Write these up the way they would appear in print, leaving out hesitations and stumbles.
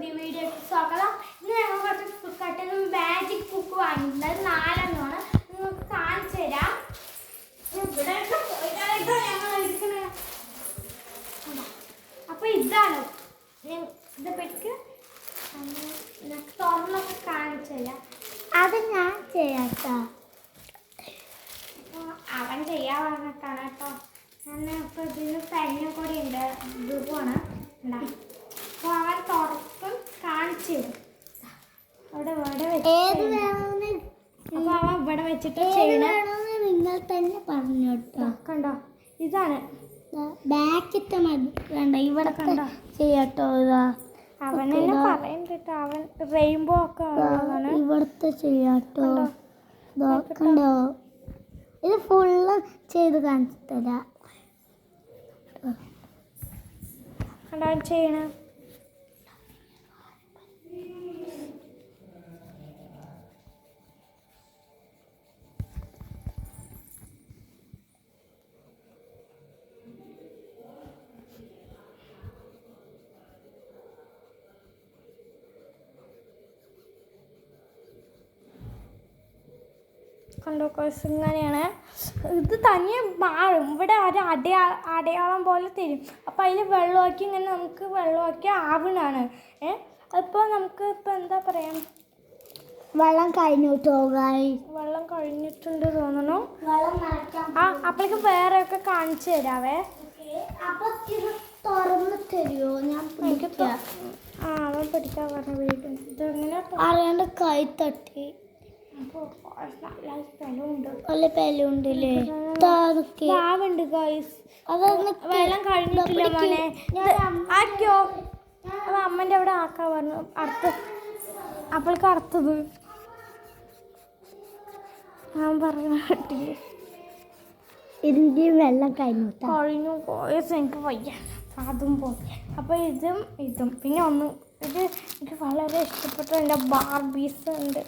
പുതിയ വീഡിയോ സ്വാഗതം. ഇന്ന് ഞങ്ങൾ കുറച്ച് കട്ടൊരു മാജിക് ബുക്ക് വാങ്ങിയിട്ടുണ്ട്. 4 നിങ്ങൾക്ക് കാണിച്ചു തരാം. ഇവിടെ ഞങ്ങൾ എടുക്കുന്നത് അപ്പൊ ഇതാണ് ഇതെപ്പറ്റിക്ക് തുറന്നൊക്കെ കാണിച്ചു തരാം. അത് ഞാൻ ചെയ്യാട്ടോ. അവൻ ചെയ്യാൻ പറഞ്ഞിട്ടാണ് കേട്ടോ. ഞാൻ ഇപ്പൊ ഇതിന് പെന്നും കൂടി ഉണ്ട്. ദുഃഖമാണ് അപ്പോൾ അവൻ തുറക്കും കാണിച്ചു തരും. അവിടെ അപ്പോൾ അവൻ ഇവിടെ വെച്ചിട്ട് ചെയ്യണമെന്ന് നിങ്ങൾ തന്നെ പറഞ്ഞു കേട്ടോ. കണ്ടോ, ഇതാണ് ബാക്കിത്തെ മതി വേണ്ട, ഇവിടെ കണ്ടോ ചെയ്യാട്ടോ. ഇതാ അവൻ തന്നെ പറയുന്നുണ്ട്. അവൻ റെയിൻബോ ഒക്കെ ഉള്ളതാണ്. ഇവിടുത്തെ ചെയ്യാട്ടോ. കണ്ടോ, ഇത് ഫുള്ള് ചെയ്ത് കാണിച്ചു തരാം. കണ്ടോ അവൻ ചെയ്യണം. കണ്ടോ കോഴ്സ് ഇങ്ങനെയാണ്. ഇത് തന്നെ മാറും. ഇവിടെ ഒരു അടയാളം പോലെ തരും. അപ്പോൾ അതിൽ വെള്ളമാക്കി ഇങ്ങനെ നമുക്ക് വെള്ളമാക്കി ആവണാണ്. അപ്പോൾ നമുക്ക് ഇപ്പോൾ എന്താ പറയാ, വെള്ളം കഴിഞ്ഞു വെള്ളം കഴിഞ്ഞിട്ടുണ്ട് തോന്നുന്നു. അപ്പോഴേക്കും വേറെ ഒക്കെ കാണിച്ചു തരാവേ. തുറന്ന് തരുമോ? ഞാൻ അവൻ പിടിക്കാൻ പറഞ്ഞ വീട്ടിൽ ഇതെങ്ങനെ അറിയാണ്ട് കൈ തട്ടി. നല്ല പെലുണ്ടല്ലേ. വെള്ളം കഴിഞ്ഞിട്ടില്ല മോനെ. ആക്കിയോ? അത് അമ്മൻ്റെ അവിടെ ആക്കാൻ പറഞ്ഞു. അപ്പോഴേക്ക് അടുത്തത് ഞാൻ പറഞ്ഞു കിട്ടില്ലേ. ഇതിൻ്റെ വെള്ളം കഴിഞ്ഞു കോഴ്സ് എനിക്ക് വയ്യ. അതും പോയി. അപ്പോൾ ഇതും പിന്നെ ഒന്ന് ഇത് എനിക്ക് വളരെ ഇഷ്ടപ്പെട്ട എൻ്റെ ബാർബീസ് ഉണ്ട്.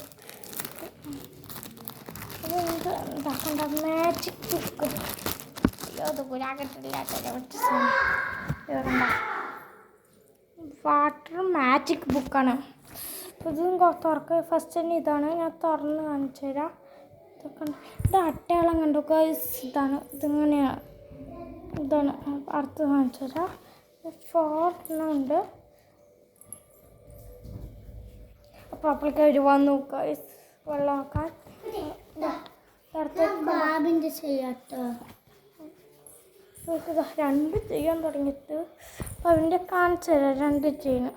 എന്താക്കണ്ട മാജിക് ബുക്ക്. അത് പുരാകട്ടില്ലാത്ത വാട്ടർ മാജിക് ബുക്കാണ്. ഇതും തുറക്കുക. ഫസ്റ്റ് തന്നെ ഇതാണ്. ഞാൻ തുറന്ന് കാണിച്ചു തരാം. ഇതൊക്കെ ഇത് അട്ടയാളം കണ്ടു ഗൈസ്. ഇതിങ്ങനെയാണ്. ഇതാണ് അടുത്ത് കാണിച്ചു തരാം. 4 ഉണ്ട്. അപ്പോൾ അപ്പോഴേക്ക് ഒരു വന്നു ഗൈസ് വെള്ളമാക്കാൻ. ബാബിൻ്റെ ചെയ്യാട്ടോ. 2 ചെയ്യാൻ തുടങ്ങിയിട്ട് അപ്പം അവൻ്റെ കാണിച്ചു തരാം. 2 ചെയ്യണം.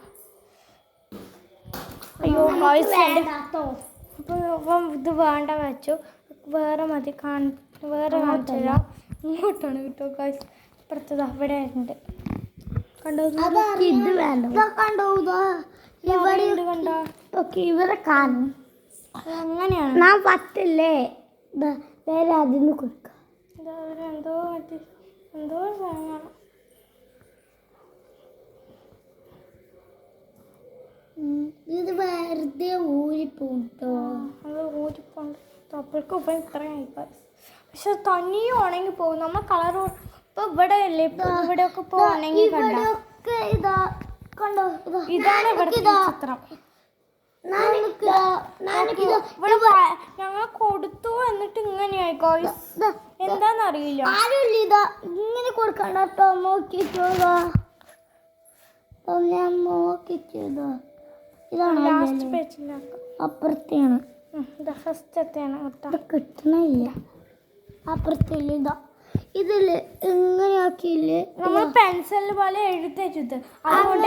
അയ്യോ ഗൈസ്. അപ്പോൾ ഇപ്പം ഇത് വേണ്ട വെച്ചു. വേറെ മതി. വേറെ കാണിച്ചു തരാം. ഇങ്ങോട്ടാണ് കിട്ടുമോ ഗൈസ്. ഇപ്പുറത്തത് അവിടെ ഉണ്ട്. കണ്ടോ, ഇത് വേണ്ട. കണ്ടോ, ഇവിടെ കണ്ടോ. ഓക്കെ, ഇവരെ കാണും. അങ്ങനെയാണ്. ഞാൻ പറ്റില്ലേ. വേറെ അതിന് കൊടുക്കാം. എന്തോ സാധനമാണ്. ഇത് വെറുതെ ഊരിപ്പോട്ടോ. അത് ഊരിപ്പോണ്ട്. അപ്പോഴേക്കും ഇപ്പം ഇത്രയായി. പക്ഷെ തനിയും ഉണങ്ങി പോകും. നമ്മൾ കളർ ഇപ്പം ഇവിടെ അല്ലേ. ഇപ്പം ഇവിടെയൊക്കെ ഇപ്പോൾ ഉണങ്ങി കണ്ടോ. ഇതാണ് ഇവിടുത്തെ ചിത്രം. ഞങ്ങൾ കൊടുത്തു എന്നിട്ട് ഇങ്ങനെയായി ഗോയ്സ്. എന്താന്നറിയില്ല. ആരുമില്ല. ഇങ്ങനെ കൊടുക്കണ്ട കേട്ടോ. നോക്കിച്ചോതാ. ഞാൻ നോക്കിച്ചോതാ. ഇതാണ് ലാസ്റ്റ് പേജിലാക്കാം. അപ്പുറത്തെയാണ്. ഫസ്റ്റത്തെയാണ് കിട്ടണില്ല. അപ്പുറത്തില്ല. ഇതാ ഇതില് എങ്ങനെയാക്കിയില്ലേ. നമ്മൾ പെൻസിൽ പോലെ എഴുതരുത്. അതുകൊണ്ട്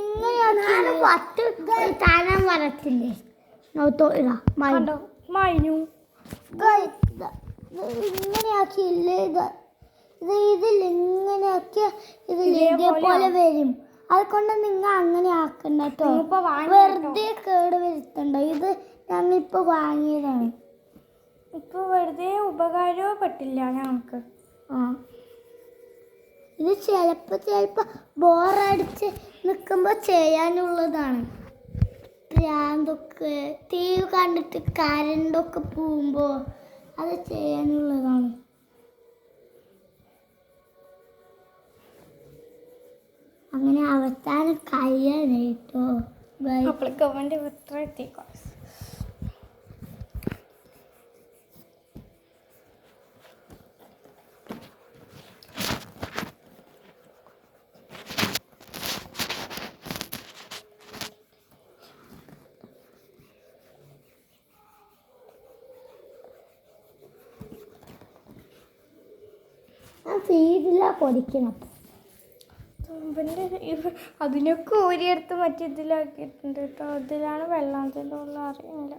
ഇങ്ങനെയാക്കിയാലും താനം വരത്തില്ലേ. മൈനു ഇങ്ങനെയാക്കിയില്ലേ. ഇതിൽ ഇങ്ങനെയാക്കിയ ഇതേപോലെ വരും. അതുകൊണ്ട് നിങ്ങൾ അങ്ങനെ ആക്കണ്ട കേട്ടോ. വെറുതെ കേട് വരുത്തണ്ട. ഇത് ഞങ്ങളിപ്പോൾ വാങ്ങിയതാണ്. ഇപ്പോൾ വെറുതെ ഉപകാരപ്പെട്ടില്ല ഞങ്ങൾക്ക്. ഇത് ചിലപ്പോൾ ബോറടിച്ച് നിൽക്കുമ്പോൾ ചെയ്യാനുള്ളതാണ്. പ്രാന്തൊക്കെ ടി വി കണ്ടിട്ട് കരണ്ടൊക്കെ പോകുമ്പോൾ അത് ചെയ്യാനുള്ളതാണ്. അങ്ങനെ അവസാനം കഴിയാനായിട്ടോ. കമൻറ്റ് എത്ര എത്തിക്കോ. ഞാൻ ഫീഡിലാ പൊടിക്കണം. അതിനൊക്കെ ഊരിയെടുത്ത് മറ്റേ ഇതിലാക്കിയിട്ടുണ്ട് കേട്ടോ. അതിലാണ് വെള്ളം, അതിലുള്ള അറിയില്ല.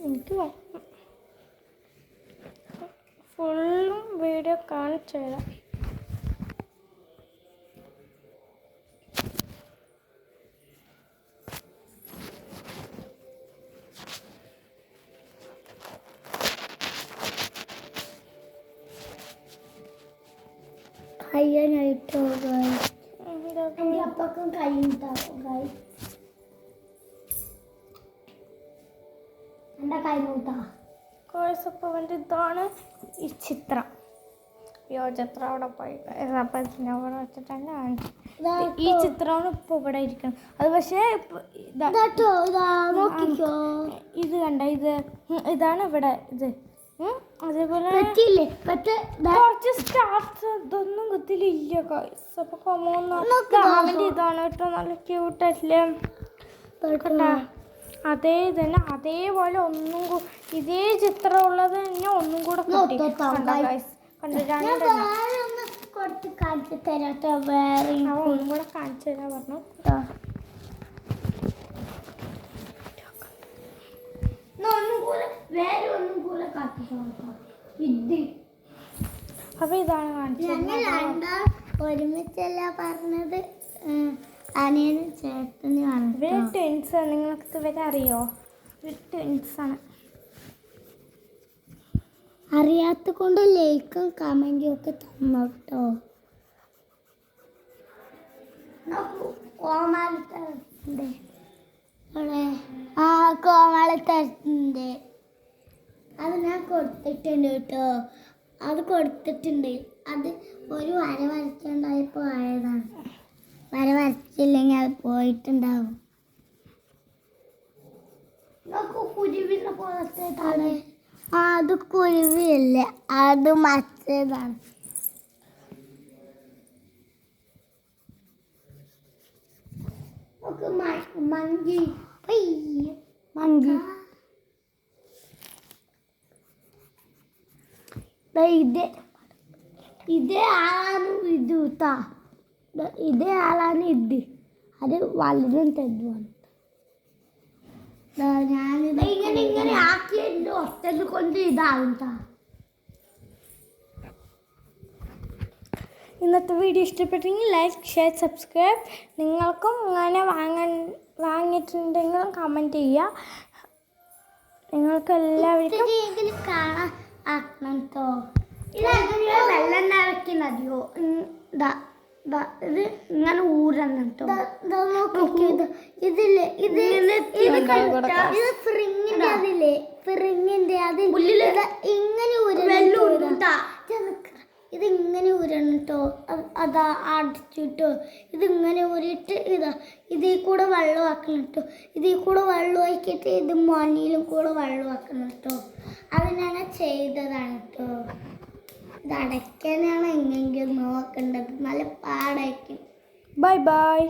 എനിക്ക് ഫുള്ളും വീഡിയോ കാണിച്ചു തരാം. കഴിയാനായിട്ടോ എൻ്റെ അപ്പക്കും കഴിയുണ്ടാവും. എൻ്റെ കൈ മൂട്ടാ അപ്പോൾ അവൻ്റെ ഇതാണ് ഈ ചിത്രം. ചിത്രം അവിടെ പോയി അപ്പം അവിടെ വെച്ചിട്ടാണ് ഈ ചിത്രമാണ് ഇപ്പോൾ ഇവിടെ ഇരിക്കുന്നത്. അത് പക്ഷേ ഇത് കണ്ട ഇതാണ് ഇവിടെ ഇത്. അതേപോലെ കുറച്ച് സ്റ്റാർസ് ഇതൊന്നും ഇതിലില്ല ഗൈസ്. അപ്പോൾ അവൻ്റെ ഇതാണ് കേട്ടോ, നല്ല ക്യൂട്ടല്ലേ. അതേ തന്നെ അതേപോലെ ഇതേ ചിത്രമുള്ളത് തന്നെ ഒന്നും കൂടെ കാണിച്ചു തരാട്ടോ. വേറെ ഒന്നും കൂടെ കാണിച്ചു തരാൻ പറഞ്ഞു. അപ്പൊ ഇതാണ് കാണിച്ചത്. ഒരുമിച്ചല്ല പറഞ്ഞത്. അനിയനും ചേട്ടനും ഇവര് ട്വിൻസ്. നിങ്ങൾക്ക് ഇവരെ അറിയോ? ട്വിൻസാണ്. അറിയാത്ത കൊണ്ട് ലൈക്കും കമന്റും ഒക്കെ തന്നോട്ടോ. കോമാളിത്തരത്തിൻ്റെ കോമാളിത്തരത്തിൻ്റെ അത് ഞാൻ കൊടുത്തിട്ടുണ്ട് കേട്ടോ. അത് കൊടുത്തിട്ടുണ്ട്. അത് ഒരു വര വരയ്ക്കാണ്ടായപ്പോൾ ആയതാണ്. വര വരച്ചില്ലെങ്കിൽ അത് പോയിട്ടുണ്ടാവും. കുരുവിനെ പോലത്തേതാണ്. അത് കുരുവിയല്ല, അത് മറ്റേതാണ്. മങ്കി മങ്കി ഇതേ ആളാണ് ഇത് കേട്ടാ. ഇതേ ആളാണ് ഇത്. അത് വളരും തെറ്റുവാണ്. ഞാനിത് ഇങ്ങനെ ആക്കിയല്ലോ ഒറ്റത് കൊണ്ട് ഇതാവും. ഇന്നത്തെ വീഡിയോ ഇഷ്ടപ്പെട്ടെങ്കിൽ ലൈക്ക്, ഷെയർ, സബ്സ്ക്രൈബ്. നിങ്ങൾക്കും അങ്ങനെ വാങ്ങിയിട്ടുണ്ടെങ്കിലും കമൻറ്റ് ചെയ്യുക. നിങ്ങൾക്ക് എല്ലാവർക്കും കാണാൻ ആക്കണം കേട്ടോ. വെള്ളം നിറയ്ക്കുന്നതിയോ ഇത് ഇങ്ങനെ ഊരണം കേട്ടോ. ഇതില്ലേ ഇത് ഫ്രിങ്ങിന്റെ അതില്ലേ ഫ്രിങ്ങിന്റെ അതിൽ ഇങ്ങനെ ഊരണം. ഇതിങ്ങനെ ഊരണം കേട്ടോ. അതാ അടിച്ചിട്ടോ. ഇതിങ്ങനെ ഊരിയിട്ട് ഇതിൽ കൂടെ വെള്ളമാക്കണം കേട്ടോ. ഇതിൽ കൂടെ വെള്ളമാക്കിയിട്ട് ഇത് മണ്ണിലും കൂടെ വെള്ളമാക്കണം കേട്ടോ. അത് ഞങ്ങൾ ചെയ്തതാണ് കേട്ടോ. ഇത് അടയ്ക്കാനാണ് എങ്ങനെയെങ്കിലും നോക്കേണ്ടത്. നല്ല പാടായിരിക്കും. Bye bye.